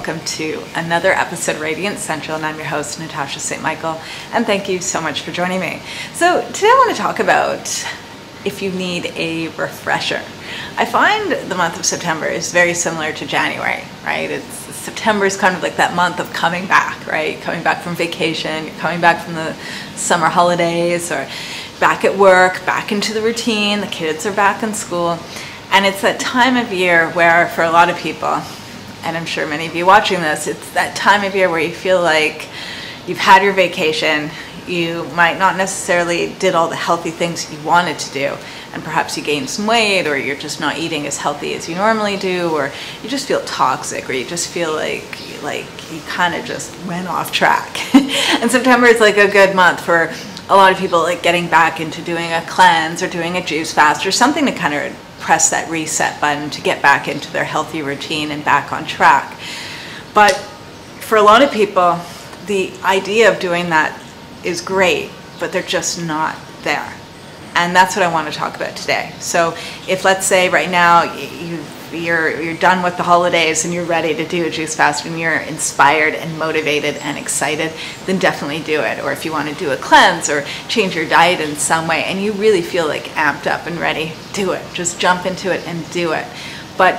Welcome to another episode of Radiant Central, and I'm your host, Natasha St. Michael, and thank you so much for joining me. So today I want to talk about if you need a refresher. I find the month of September is very similar to January, right? September is kind of like that month of coming back, right? Coming back from vacation, coming back from the summer holidays, or back at work, back into the routine, the kids are back in school. And it's that time of year where, for a lot of people, and I'm sure many of you watching this, it's that time of year where you feel like you've had your vacation, you might not necessarily did all the healthy things you wanted to do, and perhaps you gained some weight, or you're just not eating as healthy as you normally do, or you just feel toxic, or you just feel like you kind of just went off track. And September is like a good month for a lot of people, like getting back into doing a cleanse or doing a juice fast or something to kind of press that reset button to get back into their healthy routine and back on track. But for a lot of people, the idea of doing that is great, but they're just not there. And that's what I want to talk about today. So if, let's say right now you're done with the holidays and you're ready to do a juice fast and you're inspired and motivated and excited, then definitely do it. Or if you want to do a cleanse or change your diet in some way and you really feel like amped up and ready, do it. Just jump into it and do it. But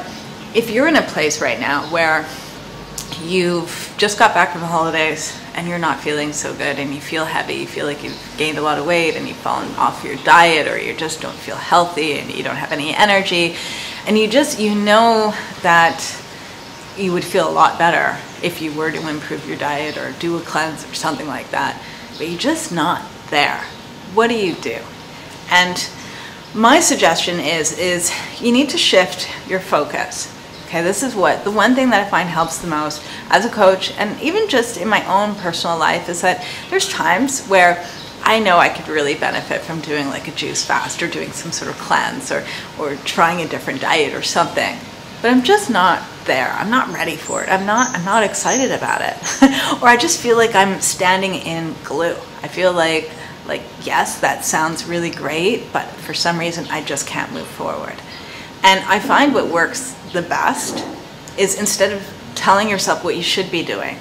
if you're in a place right now where you've just got back from the holidays and you're not feeling so good and you feel heavy, you feel like you've gained a lot of weight and you've fallen off your diet, or you just don't feel healthy and you don't have any energy, and you know that you would feel a lot better if you were to improve your diet or do a cleanse or something like that, but you're just not there. What do you do? And my suggestion is you need to shift your focus. Okay, this is the one thing that I find helps the most as a coach, and even just in my own personal life, is that there's times where I know I could really benefit from doing like a juice fast or doing some sort of cleanse or trying a different diet or something, but I'm just not there. I'm not ready for it. I'm not excited about it. Or I just feel like I'm standing in glue. I feel like yes, that sounds really great, but for some reason I just can't move forward. And I find what works the best is, instead of telling yourself what you should be doing,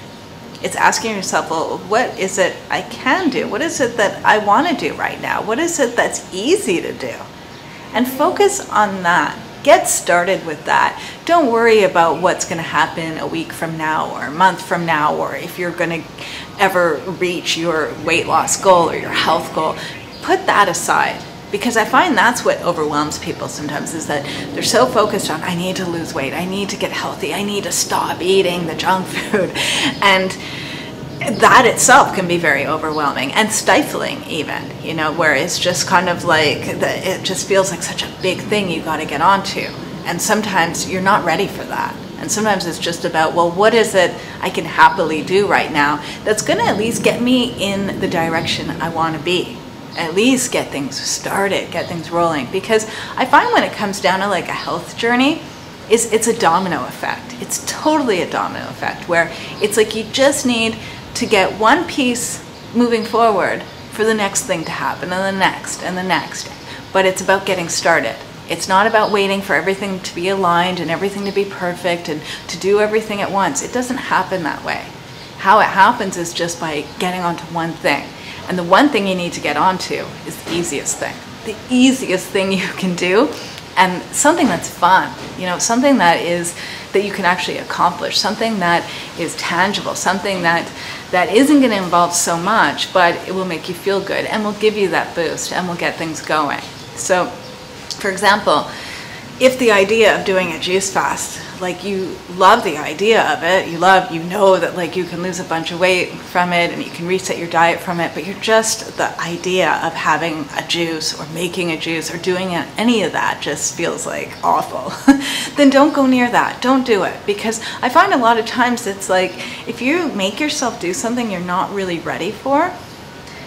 it's asking yourself, well, what is it I can do? What is it that I want to do right now? What is it that's easy to do? And focus on that. Get started with that. Don't worry about what's going to happen a week from now or a month from now, or if you're going to ever reach your weight loss goal or your health goal. Put that aside. Because I find that's what overwhelms people sometimes, is that they're so focused on, I need to lose weight, I need to get healthy, I need to stop eating the junk food. And that itself can be very overwhelming and stifling even, where it's just kind of like, it just feels like such a big thing you got to get onto. And sometimes you're not ready for that. And sometimes it's just about, well, what is it I can happily do right now that's going to at least get me in the direction I want to be? At least get things started, get things rolling. Because I find when it comes down to like a health journey, it's a domino effect. It's totally a domino effect, where it's like you just need to get one piece moving forward for the next thing to happen, and the next and the next. But it's about getting started. It's not about waiting for everything to be aligned and everything to be perfect and to do everything at once. It doesn't happen that way. How it happens is just by getting onto one thing. And the one thing you need to get onto is the easiest thing. The easiest thing you can do, and something that's fun, something that you can actually accomplish, something that is tangible, something that isn't going to involve so much, but it will make you feel good and will give you that boost and will get things going. So, for example, if the idea of doing a juice fast, like you love the idea of it, you know that like you can lose a bunch of weight from it and you can reset your diet from it, but you're just, the idea of having a juice or making a juice or doing any of that just feels like awful, then don't go near that. Don't do it. Because I find a lot of times it's like, if you make yourself do something you're not really ready for,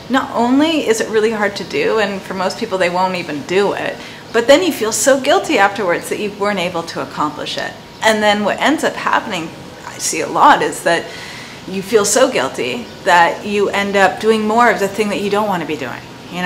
not only is it really hard to do, and for most people they won't even do it, but then you feel so guilty afterwards that you weren't able to accomplish it. And then what ends up happening, I see a lot, is that you feel so guilty that you end up doing more of the thing that you don't want to be doing.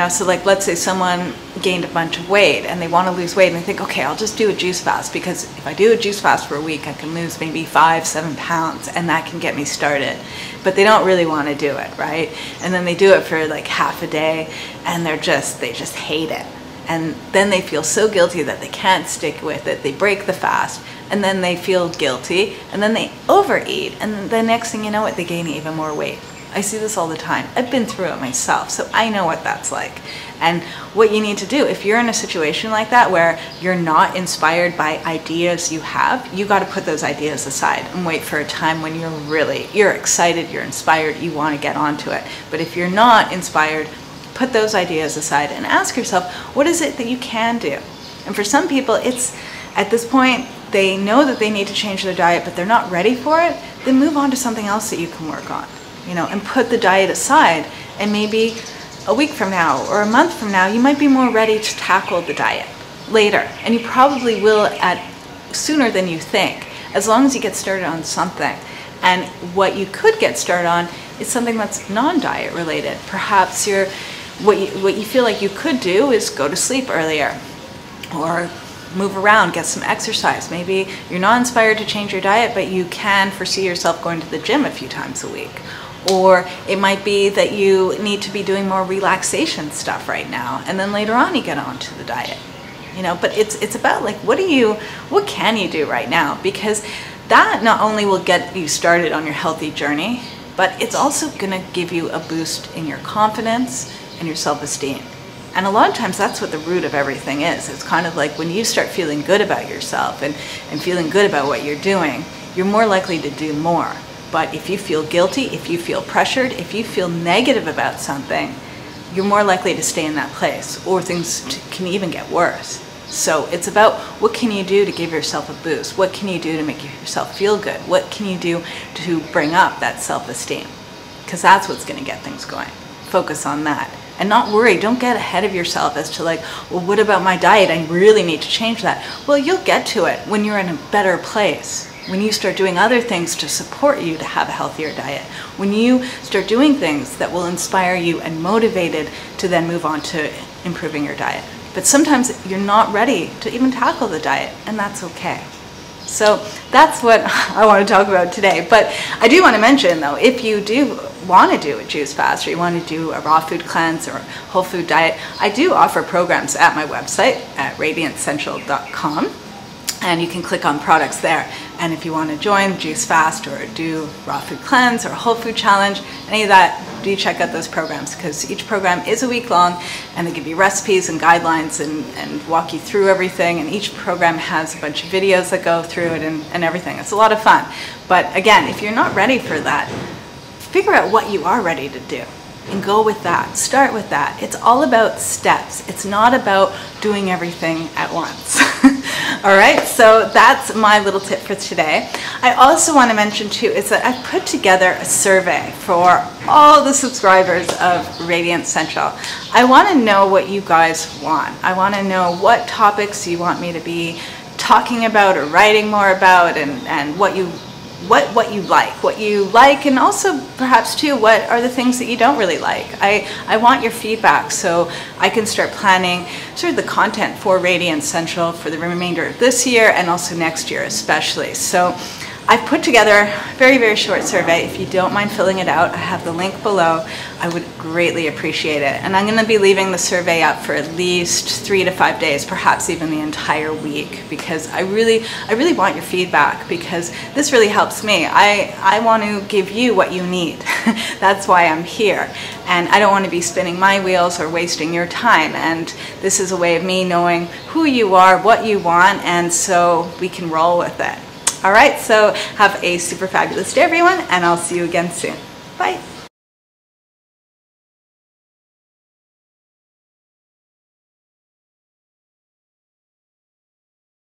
So like, let's say someone gained a bunch of weight and they want to lose weight and they think, okay, I'll just do a juice fast, because if I do a juice fast for a week, I can lose maybe 5-7 pounds and that can get me started. But they don't really want to do it, right? And then they do it for like half a day and they just hate it. And then they feel so guilty that they can't stick with it. They break the fast and then they feel guilty and then they overeat. And the next thing you know, they gain even more weight. I see this all the time. I've been through it myself, so I know what that's like. And what you need to do, if you're in a situation like that where you're not inspired by ideas you have, you got to put those ideas aside and wait for a time when you're excited, you're inspired, you want to get onto it. But if you're not inspired, put those ideas aside and ask yourself, what is it that you can do? And for some people, it's at this point, they know that they need to change their diet, but they're not ready for it, then move on to something else that you can work on. And put the diet aside, and maybe a week from now or a month from now, you might be more ready to tackle the diet later. And you probably will sooner than you think, as long as you get started on something. And what you could get started on is something that's non-diet related. Perhaps what you feel like you could do is go to sleep earlier, or move around, get some exercise. Maybe you're not inspired to change your diet, but you can foresee yourself going to the gym a few times a week. Or it might be that you need to be doing more relaxation stuff right now, and then later on you get onto the diet. But it's about like, what can you do right now? Because that not only will get you started on your healthy journey, but it's also gonna give you a boost in your confidence and your self-esteem. And a lot of times that's what the root of everything is. It's kind of like when you start feeling good about yourself and feeling good about what you're doing, you're more likely to do more. But if you feel guilty, if you feel pressured, if you feel negative about something, you're more likely to stay in that place, or things can even get worse. So it's about, what can you do to give yourself a boost? What can you do to make yourself feel good? What can you do to bring up that self-esteem? Because that's what's going to get things going. Focus on that. And not worry, don't get ahead of yourself as to like, well, what about my diet? I really need to change that. Well, you'll get to it when you're in a better place. When you start doing other things to support you to have a healthier diet. When you start doing things that will inspire you and motivated to then move on to improving your diet. But sometimes you're not ready to even tackle the diet, and that's okay. So that's what I want to talk about today. But I do want to mention, though, if you do want to do a juice fast, or you want to do a raw food cleanse or whole food diet, I do offer programs at my website at radiantcentral.com. And you can click on products there. And if you want to join Juice Fast or do Raw Food Cleanse or Whole Food Challenge, any of that, do check out those programs, because each program is a week long and they give you recipes and guidelines and walk you through everything. And each program has a bunch of videos that go through it and everything. It's a lot of fun. But again, if you're not ready for that, figure out what you are ready to do and go with that. Start with that. It's all about steps. It's not about doing everything at once. All right, so that's my little tip for today. I also want to mention too is that I've put together a survey for all the subscribers of Radiant Central. I want to know what you guys want. I want to know what topics you want me to be talking about or writing more about, and what you like, and also perhaps too, what are the things that you don't really like. I want your feedback so I can start planning sort of the content for Radiant Central for the remainder of this year and also next year especially. So I've put together a very, very short survey. If you don't mind filling it out, I have the link below. I would greatly appreciate it. And I'm going to be leaving the survey up for at least 3 to 5 days, perhaps even the entire week, because I really want your feedback, because this really helps me. I want to give you what you need. That's why I'm here. And I don't want to be spinning my wheels or wasting your time. And this is a way of me knowing who you are, what you want, and so we can roll with it. All right, so have a super fabulous day, everyone, and I'll see you again soon. Bye.